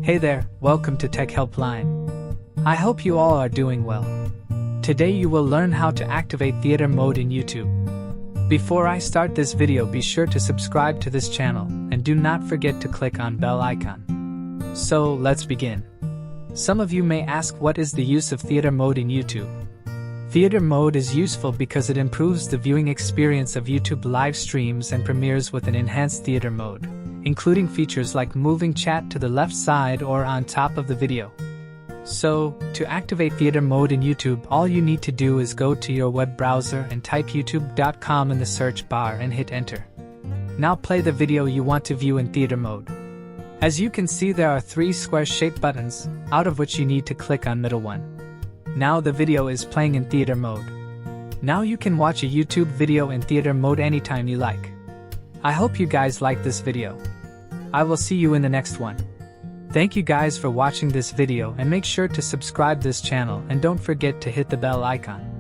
Hey there, welcome to Tech Helpline. I hope you all are doing well. Today you will learn how to activate theater mode in YouTube. Before I start this video, be sure to subscribe to this channel and do not forget to click on bell icon. So let's begin. Some of you may ask, what is the use of theater mode in YouTube? Theater mode is useful because it improves the viewing experience of YouTube live streams and premieres with an enhanced theater mode, including features like moving chat to the left side or on top of the video. So, to activate theater mode in YouTube, all you need to do is go to your web browser and type youtube.com in the search bar and hit enter. Now play the video you want to view in theater mode. As you can see, there are 3 square-shaped buttons, out of which you need to click on middle one. Now the video is playing in theater mode. Now you can watch a YouTube video in theater mode anytime you like. I hope you guys like this video. I will see you in the next one. Thank you guys for watching this video, and make sure to subscribe this channel and don't forget to hit the bell icon.